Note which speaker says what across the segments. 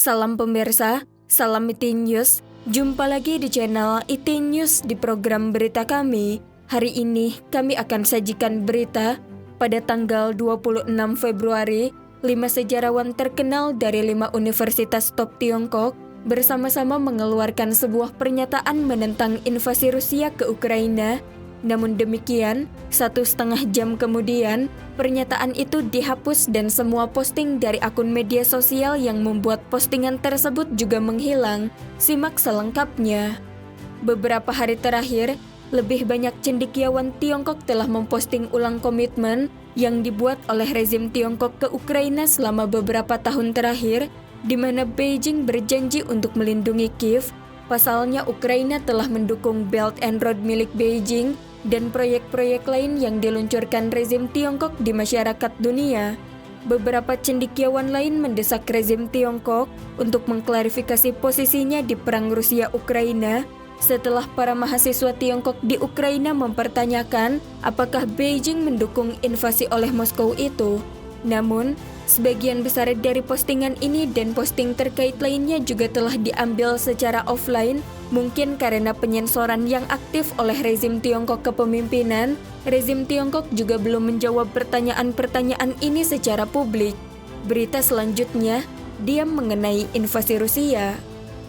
Speaker 1: Salam pemirsa, salam IT News. Jumpa lagi di channel IT News di program berita kami. Hari ini kami akan sajikan berita pada tanggal 26 Februari. 5 sejarawan terkenal dari 5 universitas top Tiongkok bersama-sama mengeluarkan sebuah pernyataan menentang invasi Rusia ke Ukraina. Namun demikian, 1,5 jam kemudian, pernyataan itu dihapus dan semua posting dari akun media sosial yang membuat postingan tersebut juga menghilang. Simak selengkapnya. Beberapa hari terakhir, lebih banyak cendekiawan Tiongkok telah memposting ulang komitmen yang dibuat oleh rezim Tiongkok ke Ukraina selama beberapa tahun terakhir, di mana Beijing berjanji untuk melindungi Kiev. Pasalnya, Ukraina telah mendukung Belt and Road milik Beijing dan proyek-proyek lain yang diluncurkan rezim Tiongkok di masyarakat dunia. Beberapa cendekiawan lain mendesak rezim Tiongkok untuk mengklarifikasi posisinya di perang Rusia-Ukraina setelah para mahasiswa Tiongkok di Ukraina mempertanyakan apakah Beijing mendukung invasi oleh Moskow itu. Namun, sebagian besar dari postingan ini dan posting terkait lainnya juga telah diambil secara offline, mungkin karena penyensoran yang aktif oleh rezim Tiongkok kepemimpinan. Rezim Tiongkok juga belum menjawab pertanyaan-pertanyaan ini secara publik. Berita selanjutnya, diam mengenai invasi Rusia.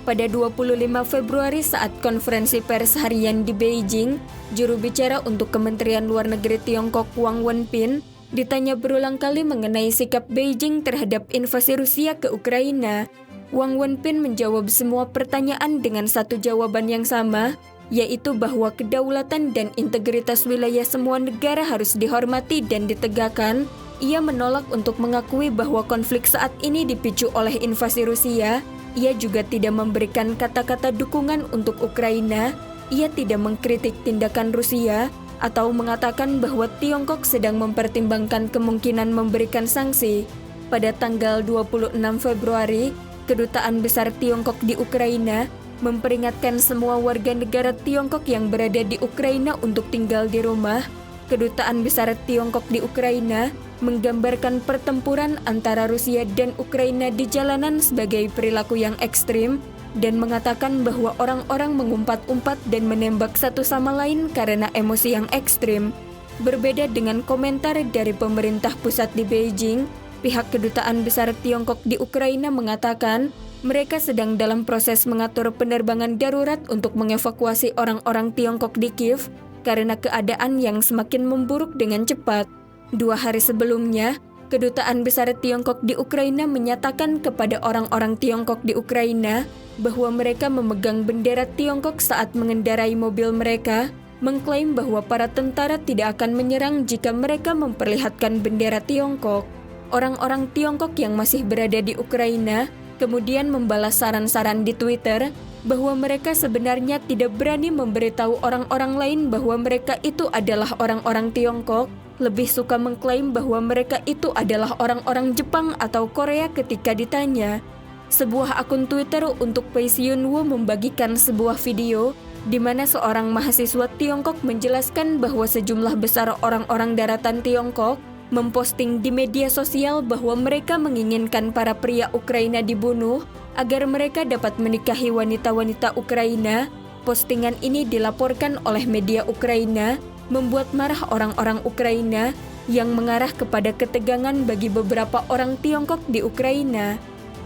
Speaker 1: Pada 25 Februari saat konferensi pers harian di Beijing, juru bicara untuk Kementerian Luar Negeri Tiongkok Wang Wenbin ditanya berulang kali mengenai sikap Beijing terhadap invasi Rusia ke Ukraina. Wang Wenbin menjawab semua pertanyaan dengan satu jawaban yang sama, yaitu bahwa kedaulatan dan integritas wilayah semua negara harus dihormati dan ditegakkan. Ia menolak untuk mengakui bahwa konflik saat ini dipicu oleh invasi Rusia. Ia juga tidak memberikan kata-kata dukungan untuk Ukraina. Ia tidak mengkritik tindakan Rusia atau mengatakan bahwa Tiongkok sedang mempertimbangkan kemungkinan memberikan sanksi. Pada tanggal 26 Februari, Kedutaan Besar Tiongkok di Ukraina memperingatkan semua warga negara Tiongkok yang berada di Ukraina untuk tinggal di rumah. Kedutaan Besar Tiongkok di Ukraina menggambarkan pertempuran antara Rusia dan Ukraina di jalanan sebagai perilaku yang ekstrim dan mengatakan bahwa orang-orang mengumpat-umpat dan menembak satu sama lain karena emosi yang ekstrim. Berbeda dengan komentar dari pemerintah pusat di Beijing, pihak Kedutaan Besar Tiongkok di Ukraina mengatakan mereka sedang dalam proses mengatur penerbangan darurat untuk mengevakuasi orang-orang Tiongkok di Kiev karena keadaan yang semakin memburuk dengan cepat. 2 hari sebelumnya, Kedutaan Besar Tiongkok di Ukraina menyatakan kepada orang-orang Tiongkok di Ukraina bahwa mereka memegang bendera Tiongkok saat mengendarai mobil mereka, mengklaim bahwa para tentara tidak akan menyerang jika mereka memperlihatkan bendera Tiongkok. Orang-orang Tiongkok yang masih berada di Ukraina kemudian membalas saran-saran di Twitter bahwa mereka sebenarnya tidak berani memberitahu orang-orang lain bahwa mereka itu adalah orang-orang Tiongkok, lebih suka mengklaim bahwa mereka itu adalah orang-orang Jepang atau Korea ketika ditanya. Sebuah akun Twitter untuk Pei Yunwu membagikan sebuah video di mana seorang mahasiswa Tiongkok menjelaskan bahwa sejumlah besar orang-orang daratan Tiongkok memposting di media sosial bahwa mereka menginginkan para pria Ukraina dibunuh agar mereka dapat menikahi wanita-wanita Ukraina. Postingan ini dilaporkan oleh media Ukraina membuat marah orang-orang Ukraina yang mengarah kepada ketegangan bagi beberapa orang Tiongkok di Ukraina.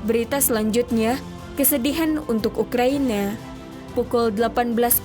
Speaker 1: Berita selanjutnya, kesedihan untuk Ukraina. Pukul 18.01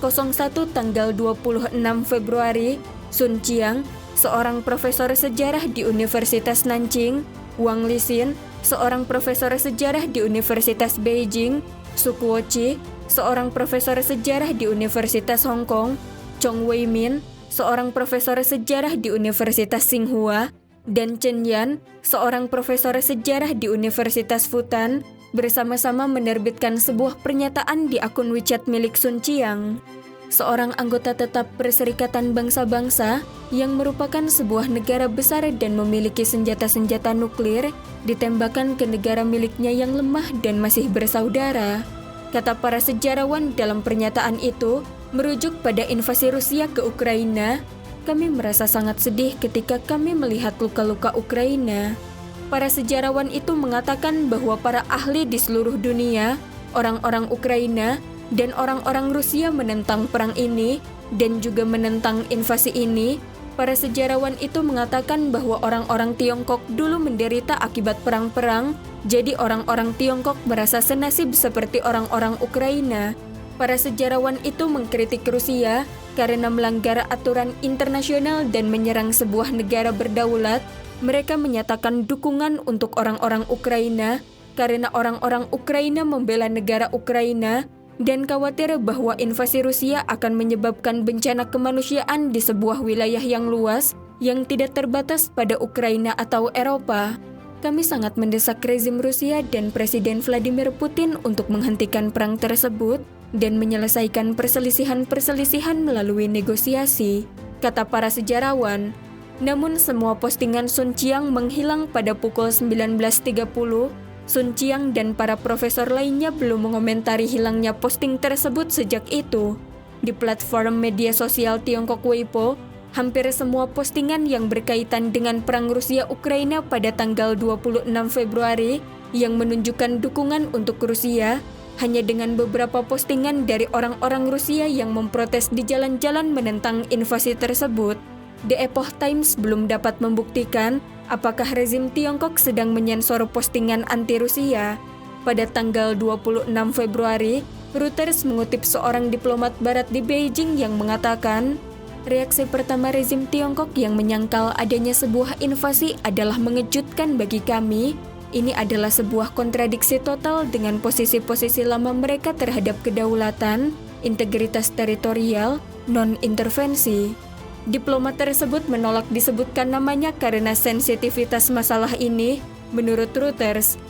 Speaker 1: tanggal 26 Februari, Sun Qiang, seorang profesor sejarah di Universitas Nanjing, Wang Lixin, seorang profesor sejarah di Universitas Beijing, Su Guoqi, seorang profesor sejarah di Universitas Hong Kong, Chong Wei-min, seorang profesor sejarah di Universitas Tsinghua, dan Chen Yan, seorang profesor sejarah di Universitas Fudan, bersama-sama menerbitkan sebuah pernyataan di akun WeChat milik Sun Qiang. Seorang anggota tetap Perserikatan Bangsa-Bangsa yang merupakan sebuah negara besar dan memiliki senjata-senjata nuklir ditembakkan ke negara miliknya yang lemah dan masih bersaudara. Kata para sejarawan dalam pernyataan itu, merujuk pada invasi Rusia ke Ukraina, kami merasa sangat sedih ketika kami melihat luka-luka Ukraina. Para sejarawan itu mengatakan bahwa para ahli di seluruh dunia, orang-orang Ukraina, dan orang-orang Rusia menentang perang ini dan juga menentang invasi ini. Para sejarawan itu mengatakan bahwa orang-orang Tiongkok dulu menderita akibat perang-perang, jadi orang-orang Tiongkok merasa senasib seperti orang-orang Ukraina. Para sejarawan itu mengkritik Rusia karena melanggar aturan internasional dan menyerang sebuah negara berdaulat. Mereka menyatakan dukungan untuk orang-orang Ukraina karena orang-orang Ukraina membela negara Ukraina dan khawatir bahwa invasi Rusia akan menyebabkan bencana kemanusiaan di sebuah wilayah yang luas yang tidak terbatas pada Ukraina atau Eropa. Kami sangat mendesak rezim Rusia dan Presiden Vladimir Putin untuk menghentikan perang tersebut dan menyelesaikan perselisihan-perselisihan melalui negosiasi, kata para sejarawan. Namun semua postingan Sun Qiang menghilang pada pukul 19.30. Sun Qiang dan para profesor lainnya belum mengomentari hilangnya posting tersebut sejak itu. Di platform media sosial Tiongkok Weibo, hampir semua postingan yang berkaitan dengan perang Rusia-Ukraina pada tanggal 26 Februari yang menunjukkan dukungan untuk Rusia, hanya dengan beberapa postingan dari orang-orang Rusia yang memprotes di jalan-jalan menentang invasi tersebut. The Epoch Times belum dapat membuktikan apakah rezim Tiongkok sedang menyensor postingan anti-Rusia. Pada tanggal 26 Februari, Reuters mengutip seorang diplomat barat di Beijing yang mengatakan, reaksi pertama rezim Tiongkok yang menyangkal adanya sebuah invasi adalah mengejutkan bagi kami. Ini adalah sebuah kontradiksi total dengan posisi-posisi lama mereka terhadap kedaulatan, integritas teritorial, non-intervensi. Diplomat tersebut menolak disebutkan namanya karena sensitivitas masalah ini, menurut Reuters.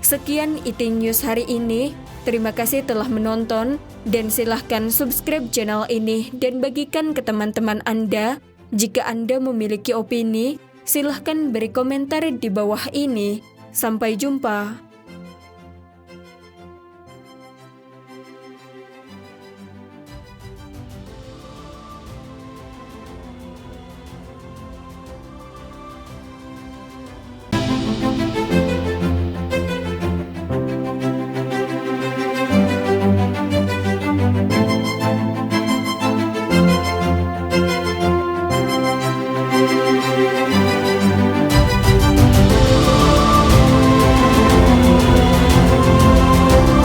Speaker 1: Sekian IT News hari ini. Terima kasih telah menonton dan silahkan subscribe channel ini dan bagikan ke teman-teman Anda. Jika Anda memiliki opini, silahkan beri komentar di bawah ini. Sampai jumpa.